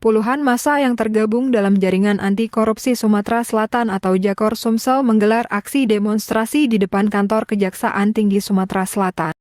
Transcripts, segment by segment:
Puluhan massa yang tergabung dalam Jaringan Anti Korupsi Sumatera Selatan atau Jakor Sumsel menggelar aksi demonstrasi di depan kantor Kejaksaan Tinggi Sumatera Selatan.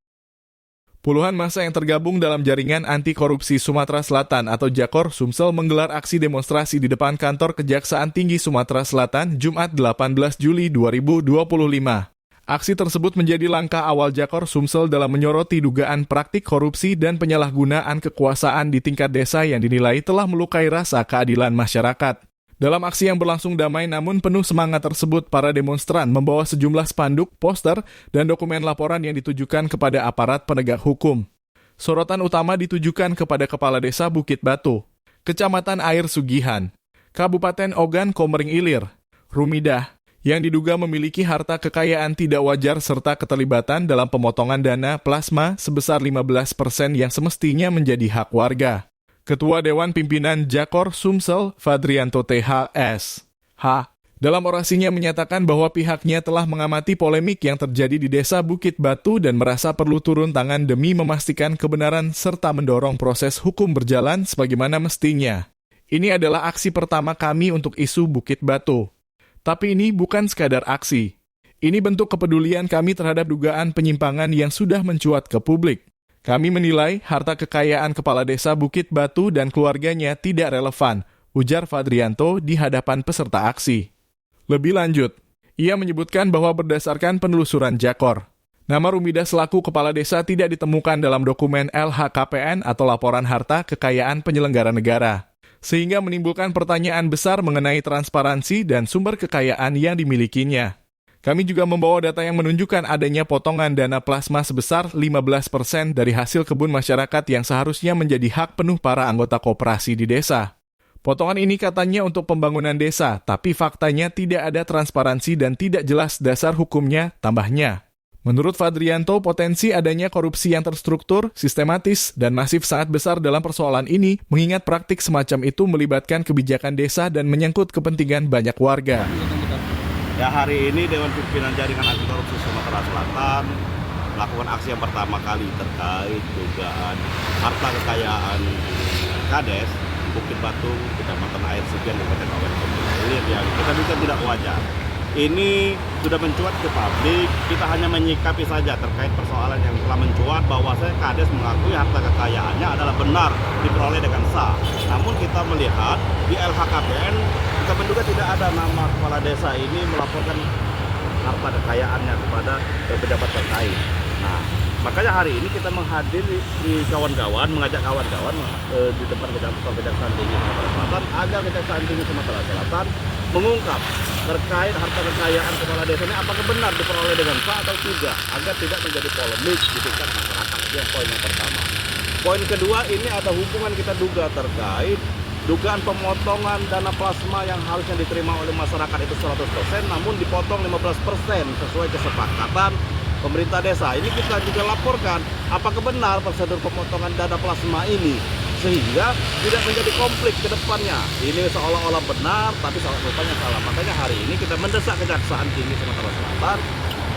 Puluhan massa yang tergabung dalam Jaringan Anti Korupsi Sumatera Selatan atau Jakor Sumsel menggelar aksi demonstrasi di depan kantor Kejaksaan Tinggi Sumatera Selatan Jumat 18 Juli 2025. Aksi tersebut menjadi langkah awal Jakor Sumsel dalam menyoroti dugaan praktik korupsi dan penyalahgunaan kekuasaan di tingkat desa yang dinilai telah melukai rasa keadilan masyarakat. Dalam aksi yang berlangsung damai namun penuh semangat tersebut, para demonstran membawa sejumlah spanduk, poster, dan dokumen laporan yang ditujukan kepada aparat penegak hukum. Sorotan utama ditujukan kepada Kepala Desa Bukit Batu, Kecamatan Air Sugihan, Kabupaten Ogan Komering Ilir, Rumidah, yang diduga memiliki harta kekayaan tidak wajar serta keterlibatan dalam pemotongan dana plasma sebesar 15% yang semestinya menjadi hak warga. Ketua Dewan Pimpinan Jakor Sumsel, Fadrianto THS. Dalam orasinya menyatakan bahwa pihaknya telah mengamati polemik yang terjadi di Desa Bukit Batu dan merasa perlu turun tangan demi memastikan kebenaran serta mendorong proses hukum berjalan sebagaimana mestinya. Ini adalah aksi pertama kami untuk isu Bukit Batu. Tapi ini bukan sekadar aksi. Ini bentuk kepedulian kami terhadap dugaan penyimpangan yang sudah mencuat ke publik. Kami menilai harta kekayaan Kepala Desa Bukit Batu dan keluarganya tidak relevan, ujar Fadrianto di hadapan peserta aksi. Lebih lanjut, ia menyebutkan bahwa berdasarkan penelusuran Jakor, nama Rumidah selaku Kepala Desa tidak ditemukan dalam dokumen LHKPN atau Laporan Harta Kekayaan Penyelenggara Negara, sehingga menimbulkan pertanyaan besar mengenai transparansi dan sumber kekayaan yang dimilikinya. Kami juga membawa data yang menunjukkan adanya potongan dana plasma sebesar 15% dari hasil kebun masyarakat yang seharusnya menjadi hak penuh para anggota koperasi di desa. Potongan ini katanya untuk pembangunan desa, tapi faktanya tidak ada transparansi dan tidak jelas dasar hukumnya, tambahnya. Menurut Fadrianto, potensi adanya korupsi yang terstruktur, sistematis, dan masif sangat besar dalam persoalan ini, mengingat praktik semacam itu melibatkan kebijakan desa dan menyangkut kepentingan banyak warga. Ya, hari ini Dewan Pimpinan Jaringan Anti Korupsi Sumatera Selatan melakukan aksi yang pertama kali terkait dugaan harta kekayaan Kades Bukit Batu, Kecamatan Air Sugihan, Kabupaten Ogan Komering Ilir yang kita duga tidak wajar. Ini sudah mencuat ke publik, kita hanya menyikapi saja terkait persoalan yang telah mencuat bahwa Kades mengakui harta kekayaannya adalah benar diperoleh dengan sah. Namun kita melihat di LHKPN, kita menduga tidak ada nama kepala desa ini melaporkan harta kekayaannya kepada pejabat terkait. Nah, makanya hari ini kita menghadiri mengajak kawan-kawan di depan Kejaksaan Tinggi Sumatera Selatan agar Kejaksaan Tinggi Sumatera Selatan mengungkap terkait harta kekayaan kepala desa ini apakah benar diperoleh dengan sah atau tidak, agar tidak menjadi polemik di tingkat masyarakat. Itu yang poin yang pertama. Poin kedua, ini ada hubungan kita duga terkait dugaan pemotongan dana plasma yang harusnya diterima oleh masyarakat itu 100%, namun dipotong 15% sesuai kesepakatan pemerintah desa. Ini kita juga laporkan apakah benar prosedur pemotongan dana plasma ini, sehingga tidak menjadi konflik ke depannya. Ini seolah-olah benar, tapi rupanya salah. Makanya hari ini kita mendesak Kejaksaan Tinggi Sumatera Selatan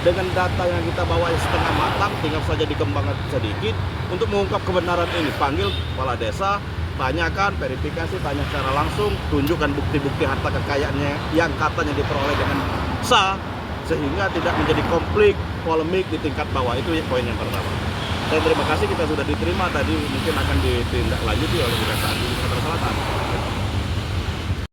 dengan data yang kita bawa yang setengah matang, tinggal saja dikembangkan sedikit untuk mengungkap kebenaran ini. Panggil kepala desa, tanyakan, verifikasi, tanya secara langsung, tunjukkan bukti-bukti harta kekayaannya yang katanya diperoleh dengan sah, sehingga tidak menjadi konflik, polemik di tingkat bawah. Itu poin yang pertama. Dan terima kasih kita sudah diterima, tadi mungkin akan ditindaklanjuti oleh Kejaksaan Tinggi Sumatera Selatan.